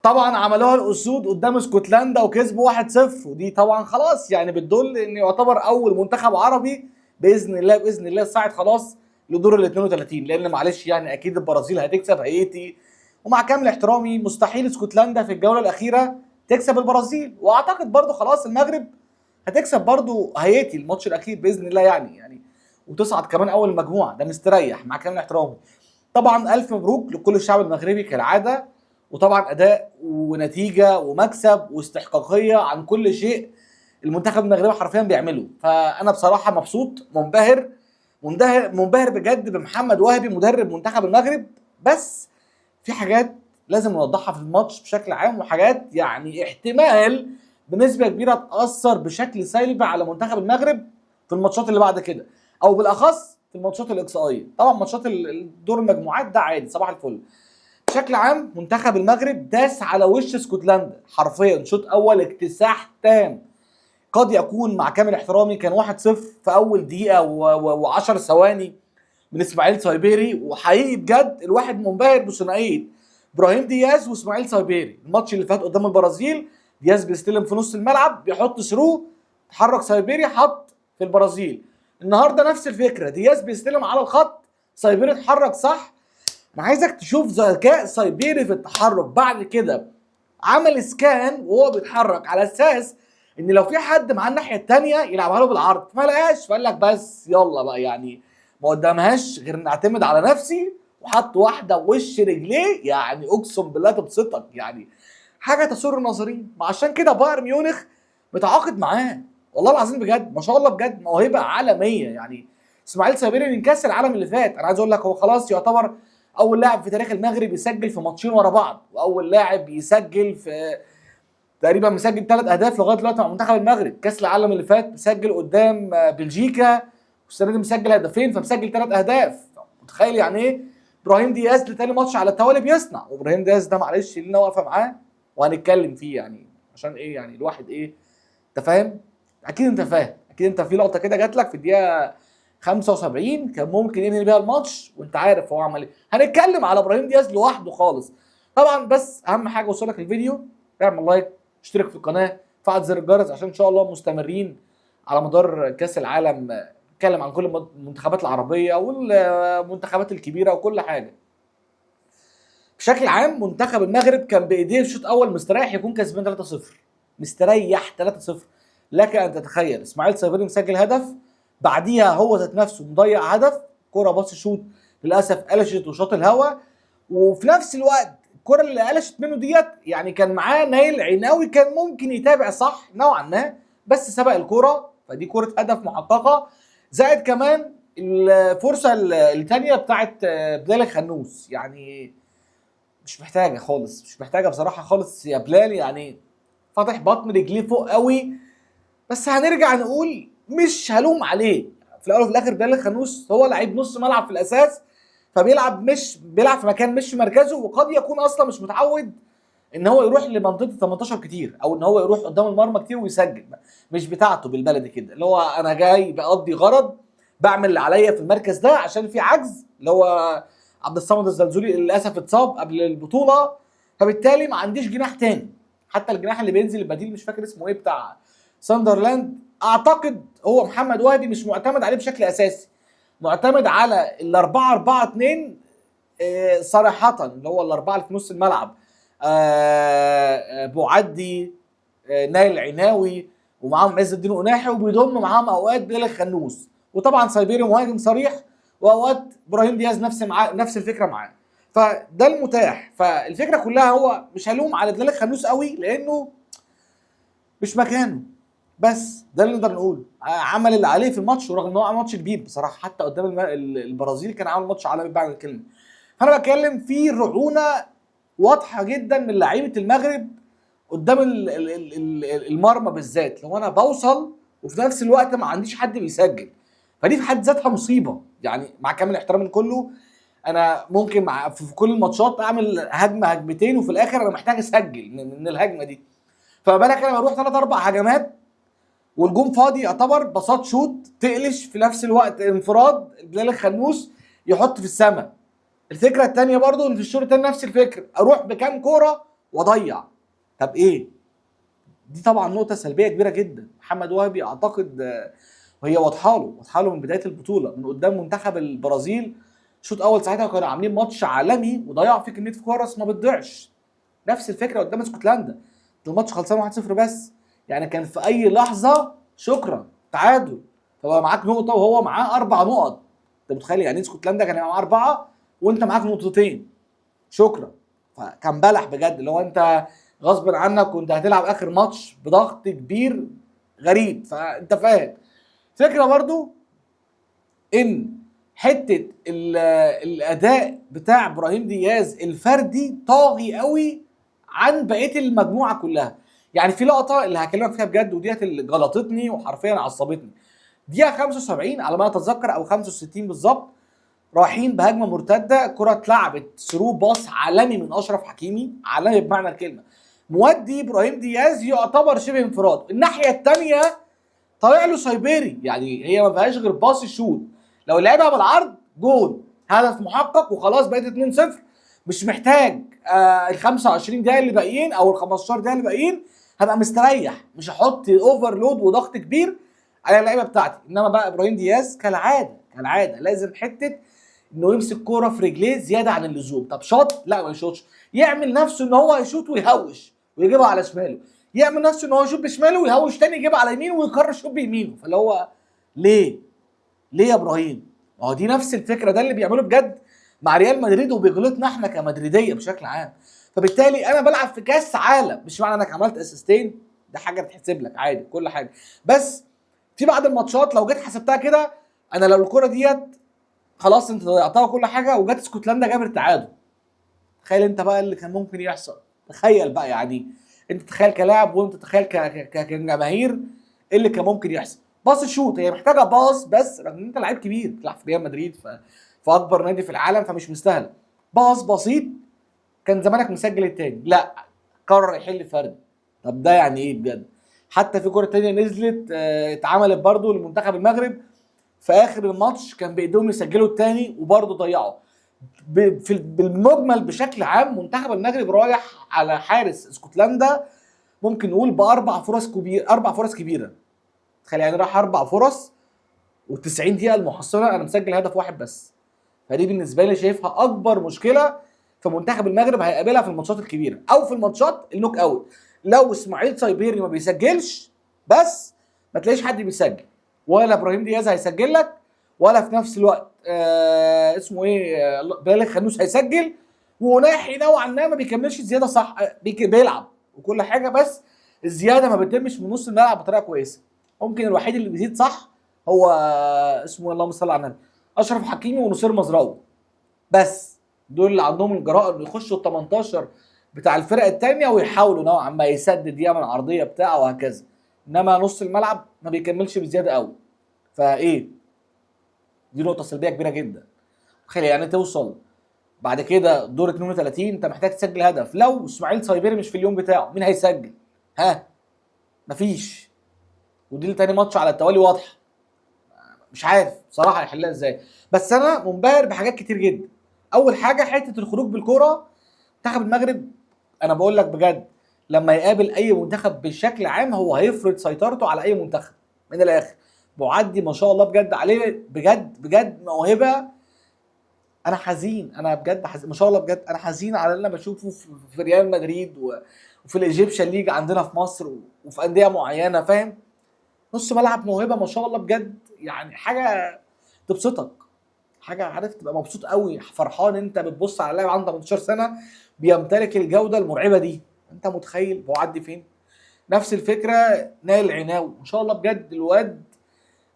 طبعا عملوها الاسود قدام اسكتلندا وكسبوا 1-0، ودي طبعا خلاص يعني بتدل ان يعتبر اول منتخب عربي باذن الله باذن الله صاعد خلاص لدور ال 32. لان معلش يعني اكيد البرازيل هتكسب هايتي، ومع كامل احترامي مستحيل اسكتلندا في الجوله الاخيره تكسب البرازيل، واعتقد برضو خلاص المغرب هتكسب برضو هايتي الماتش الاخير باذن الله يعني وتصعد كمان اول مجموعه، ده مستريح مع كامل احترامي. طبعا الف مبروك لكل الشعب المغربي كالعاده، وطبعا اداء ونتيجه ومكسب واستحقاقيه عن كل شيء المنتخب المغربي حرفيا بيعمله. فانا بصراحه مبسوط منبهر بجد بمحمد وهبي مدرب منتخب المغرب. بس في حاجات لازم نوضحها في الماتش بشكل عام، وحاجات يعني احتمال بنسبه كبيره تاثر بشكل سلبي على منتخب المغرب في الماتشات اللي بعد كده، او بالاخص في الماتشات الاقصائيه. طبعا ماتشات دور المجموعات ده عادي صباح الفل. بشكل عام منتخب المغرب داس على وش اسكتلندا حرفيا، شوط اول اكتساح تام. قد يكون مع كامل احترامي كان 1-0 في اول دقيقه و10 ثواني من اسماعيل سايبيري، وحقيقي بجد الواحد منبهر بثنائيه ابراهيم دياز واسماعيل سايبيري. الماتش اللي فات قدام البرازيل دياز بيستلم في نص الملعب بيحط ثرو، تحرك سايبيري حط في البرازيل. النهارده نفس الفكره، دياز بيستلم على الخط سايبيري اتحرك صح. انا عايزك تشوف ذكاء سايبيري في التحرك، بعد كده عمل سكان وهو بيتحرك على اساس ان لو في حد معاه الناحيه الثانيه يلعبها له بالعرض، ما لقاش فقال لك بس يلا بقى يعني ما قدامهاش غير نعتمد على نفسي، وحط واحده وش رجليه يعني اقسم بالله تبسطك يعني حاجه تسر الناظرين. عشان كده بايرن ميونخ متعاقد معاه والله العظيم بجد ما شاء الله بجد موهبه عالميه. يعني اسماعيل سابيري من كاس العالم اللي فات انا عايز اقول لك هو خلاص يعتبر اول لاعب في تاريخ المغرب يسجل في ماتشين ورا بعض، واول لاعب يسجل في تقريبا مسجل 3 اهداف لغايه دلوقتي مع منتخب المغرب. كاس العالم اللي فات مسجل قدام بلجيكا، والسنه دي مسجل هدفين فمسجل 3 اهداف. متخيل يعني ايه؟ ابراهيم دياز لتاني ماتش على التوالي بيصنع، وابراهيم دياز ده معلش لينا واقفه معاه وهنتكلم فيه يعني عشان ايه يعني الواحد ايه انت فاهم؟ اكيد انت فاهم، اكيد انت في لقطه كده جات لك في الدقيقه 75 كان ممكن ينهي بيها الماتش وانت عارف هو عمل ايه. هنتكلم على ابراهيم دياز لوحده خالص طبعا، بس اهم حاجه وصلك الفيديو اعمل لايك، اشترك في القناه، فعل زر الجرس عشان ان شاء الله مستمرين على مدار كاس العالم نتكلم عن كل المنتخبات العربيه والمنتخبات الكبيره وكل حاجه. بشكل عام منتخب المغرب كان بايديه الشوط اول مستريح يكون كسبان 3-0 مستريح 3-0. لك ان تتخيل اسماعيل سيبري مسجل هدف، بعديها هو ذات نفسه مضيع هدف، كرة باص شوت للاسف قلشت وشاط الهوا، وفي نفس الوقت الكرة اللي قلشت منه ديت يعني كان معاه نايل عناوي كان ممكن يتابع صح نوعا ما بس سبق الكرة، فدي كرة هدف محققة. زائد كمان الفرصة الثانية بتاعت بلال خنوس، يعني مش محتاجه خالص، مش محتاجه بصراحه خالص يا بلال، يعني فاتح بطن رجليه فوق قوي. بس هنرجع نقول مش هلوم عليه، في الاول وفي الاخر بلال خنوس هو لعيب نص ملعب في الاساس، فبيلعب مش بيلعب في مكان مش في مركزه، وقد يكون اصلا مش متعود ان هو يروح لمنطقه 18 كتير او ان هو يروح قدام المرمى كتير ويسجل، مش بتاعته بالبلدي كده، اللي هو انا جاي بقضي غرض بعمل اللي عليا في المركز ده عشان في عجز اللي هو عبد الصمد الزلزولي للاسف اتصاب قبل البطوله، فبالتالي ما عنديش جناح تاني. حتى الجناح اللي بينزل البديل مش فاكر اسمه ايه بتاع ساندرلاند، اعتقد هو محمد وهبي مش معتمد عليه بشكل اساسي، معتمد على ال4-4-2 صراحه، اللي هو الاربعه اللي في نص الملعب بوعدي نايل عناوي ومعاهم عز الدين قناحي، وبيضم معاهم اوقات بلال خنوس، وطبعا سايبيري مهاجم صريح، واوقات ابراهيم دياز نفس الفكره معاه. فده المتاح. فالفكره كلها هو مش هلوم على بلال خنوس قوي لانه مش مكانه، بس ده اللي نقدر نقوله. عمل اللي عليه في الماتش، ورغم ان هو عمل ماتش كبير بصراحه حتى قدام البرازيل كان عامل ماتش عالمي بعد الكلمه. فانا بتكلم في رعونه واضحه جدا من لعيبه المغرب قدام المرمى بالذات، لو انا بوصل وفي نفس الوقت ما عنديش حد بيسجل، فدي في حد ذاتها مصيبه. يعني مع كامل احترامي لكله انا ممكن في كل الماتشات اعمل هجمه هجمتين وفي الاخر انا محتاج اسجل من الهجمه دي، فما بالك انا بروح 3 4 هجمات والجون فاضي يعتبر باصات شوت تقلش في نفس الوقت انفراد بلال خنوس يحط في السماء. الفكره الثانيه برضو ان في الشوط الثاني نفس الفكره، اروح بكام كوره واضيع. طب ايه؟ دي طبعا نقطه سلبيه كبيره جدا. محمد وهبي اعتقد وهي واضحه له من بدايه البطوله، من قدام منتخب البرازيل شوط اول ساعتها كانوا عاملين ماتش عالمي وضيعوا فيه كميه فرص ما بتضيعش. نفس الفكره قدام اسكتلندا، الماتش خلصان 1-0 بس، يعني كان في اي لحظه شكرا تعادل، فبقى معاك نقطه وهو معاه 4 نقط. انت متخيل يعني اسكتلندا كان معاه 4 وانت معاك نقطتين، شكرا. فكان بلح بجد، اللي هو انت غصب عنك كنت هتلعب اخر ماتش بضغط كبير غريب، فانت فاهم فكره برضو ان حته الاداء بتاع ابراهيم دياز الفردي طاغي قوي عن بقيه المجموعه كلها. يعني في لقطه اللي هكلمك فيها بجد وديت اللي غلطتني وحرفيا عصبتني، دقيقه 75 على ما اتذكر او 65 بالظبط، رايحين بهجمه مرتده، كره اتلعبت ثرو باص عالمي من اشرف حكيمي، عالمي بمعنى الكلمه، مودي ابراهيم دياز يعتبر شبه انفراد، الناحيه الثانيه طالع له سايبيري، يعني هي ما فيهاش غير باص شوت، لو لعبها بالعرض جول، هدف محقق وخلاص بقت 2-0. مش محتاج ال 25 دقيقه اللي باقيين او ال 15 دقيقه اللي باقيين، هبقى مستريح، مش هحط اوفرلود وضغط كبير على اللعيبه بتاعتي. انما بقى ابراهيم دياز كالعاده لازم حته انه يمسك كوره في رجليه زياده عن اللزوم. طب شاط، لا ما يشوطش، يعمل نفسه ان هو يشوط ويهوش ويجيبها على شماله، يعمل نفسه ان هو يشوط بشماله ويهوش تاني يجيبها على يمينه ويقرر يشوط بيمينه. فاللي هو ليه؟ ليه يا ابراهيم؟ ما هو دي نفس الفكره، ده اللي بيعمله بجد مع ريال مدريد وبيغلطنا احنا كمدريديه بشكل عام. فبالتالي انا بلعب في كاس عالم، مش معنى انك عملت اسيستين ده حاجه بتحسب لك عادي كل حاجه، بس في بعض الماتشات لو جيت حسبتها كده، انا لو الكره ديت خلاص انت ضيعتها وكل حاجه وجت اسكتلندا جابت التعادل، تخيل انت بقى اللي كان ممكن يحصل. تخيل بقى، يعني انت تخيل كلاعب وانت تخيل كجماهير ايه اللي كان ممكن يحصل. باص شوت، هي محتاجه باص بس، رغم ان انت لعيب كبير بتلعب في ريال مدريد في اكبر نادي في العالم، فمش مستاهله باص بسيط كان زمانك مسجل التاني، لا قرر يحل فرد. طب ده يعني ايه بجد؟ حتى في كره تانيه نزلت اتعملت برضو لمنتخب المغرب في اخر الماتش، كان بايدهم يسجلوا الثاني وبرضه ضيعوا. بالمجمل بشكل عام منتخب المغرب رايح على حارس اسكتلندا ممكن نقول اربع فرص كبيره. تخيل يعني راح 4 فرص و90 دقيقه المحصله انا مسجل هدف واحد بس. فدي بالنسبه لي شايفها اكبر مشكله في منتخب المغرب هيقابلها في الماتشات الكبيره او في الماتشات النوك اوت. لو اسماعيل صيبيري ما بيسجلش بس ما تلاقيش حد بيسجل، ولا ابراهيم دياز هيسجل لك، ولا في نفس الوقت اسمه ايه بلال خنوس هيسجل، وناحي نوعا ما بيكملش الزياده صح، بيلعب وكل حاجه، بس الزياده ما بتتمش من نص الملعب بطريقه كويسه. ممكن الوحيد اللي بيزيد صح هو اسمه اللهم صل على النبي اشرف حكيمي ونصير مزراوي، بس دول اللي عندهم الجراءه انه يخشوا ال 18 بتاع الفرق الثانيه ويحاولوا نوعا ما يسدد يمن العرضيه بتاعه وهكذا. انما نص الملعب ما بيكملش بزياده قوي. فايه، دي نقطه سلبيه كبيره جدا. تخيل يعني توصل بعد كده دور 32 انت محتاج تسجل هدف، لو اسماعيل صيبيري مش في اليوم بتاعه مين هيسجل؟ ها، مفيش. ودي تاني ماتش على التوالي واضحه، مش عارف بصراحه هيحلها ازاي. بس انا منبهر بحاجات كتير جدا. اول حاجه حته الخروج بالكوره، منتخب المغرب انا بقول لك بجد لما يقابل اي منتخب بشكل عام هو هيفرض سيطرته على اي منتخب من الاخر. معدي ما شاء الله بجد عليه، بجد موهبه. انا حزين، انا بجد حزين ما شاء الله، بجد انا حزين على اللي انا بشوفه في ريال مدريد وفي الايجيبشن ليج عندنا في مصر وفي انديه معينه، فاهم؟ نص ملعب موهبه ما شاء الله بجد، يعني حاجه تبسطك، حاجه عارف تبقى مبسوط قوي فرحان انت بتبص على لاعب عنده 18 سنه بيمتلك الجوده المرعبه دي. انت متخيل بيعدي فين؟ نفس الفكره نايل العناوي ما شاء الله بجد، الواد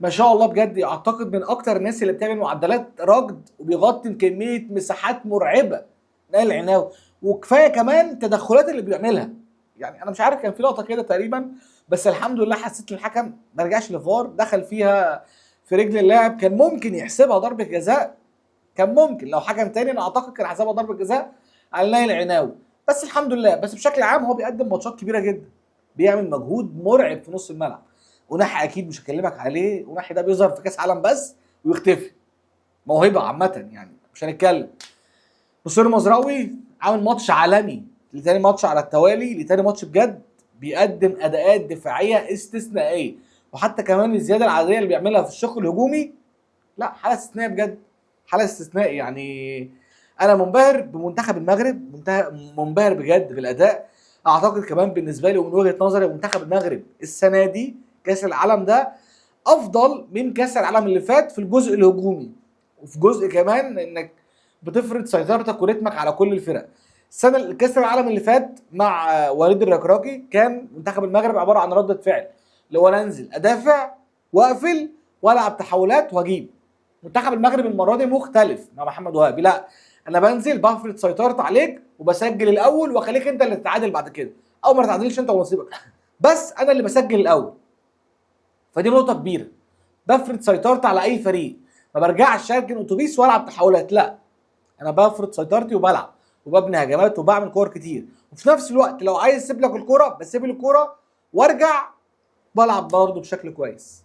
ما شاء الله بجد اعتقد من اكتر الناس اللي بتعمل معدلات ركض وبيغطي كميه مساحات مرعبه نايل العناوي. وكفايه كمان التدخلات اللي بيعملها، يعني انا مش عارف كان في لقطه كده تقريبا بس الحمد لله حسيت الحكم ما رجعش لفار، دخل فيها في رجل اللاعب، كان ممكن يحسبها ضربه جزاء، كان ممكن لو حكم تاني انا اعتقد كان حسبها ضربه جزاء على نايل العناوي، بس الحمد لله. بس بشكل عام هو بيقدم ماتشات كبيره جدا، بيعمل مجهود مرعب في نص الملعب. وناحي اكيد مش هكلمك عليه، وناحي ده بيظهر في كاس عالم بس ويختفي، موهبه عامه يعني مش هنتكلم. نصير مزراوي عامل ماتش عالمي لتاني ماتش على التوالي، لتاني ماتش بجد بيقدم اداءات دفاعيه استثنائيه، وحتى كمان الزياده العاديه اللي بيعملها في الشق الهجومي، لا حاله استثنائيه بجد، حاله استثنائي يعني. انا منبهر بمنتخب المغرب، منبهر بجد بالاداء. اعتقد كمان بالنسبه لي ومن وجهه نظري منتخب المغرب السنه دي كاس العالم ده افضل من كاس العالم اللي فات في الجزء الهجومي، وفي جزء كمان انك بتفرض سيطرتك ورتمك على كل الفرق. السنه كاس العالم اللي فات مع وليد الركراكي كان منتخب المغرب عباره عن رده فعل، اللي هو انا انزل ادافع واقفل والعب تحولات واجيب. منتخب المغرب المره دي مختلف مع محمد وهابي، لا انا بنزل بفرض سيطرت عليك وبسجل الاول واخليك انت اللي تتعادل بعد كده، او ما تتعادلش انت ونصيبك، بس انا اللي بسجل الاول. فدي نقطه كبيره، بفرض سيطرتي على اي فريق، ما برجعش اركن اتوبيس والعب تحولات، لا انا بفرض سيطرتي وبلعب وببني هجمات وبعمل كور كتير، وفي نفس الوقت لو عايز اسيب لك الكوره بسيب لي الكوره وارجع بلعب برضه بشكل كويس.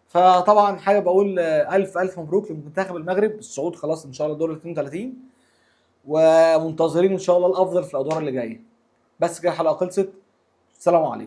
فطبعا حابب اقول الف الف مبروك لمنتخب المغرب الصعود خلاص ان شاء الله دور ال 32، ومنتظرين ان شاء الله الافضل في الادوار اللي جايه. بس كده الحلقه خلصت، السلام عليكم.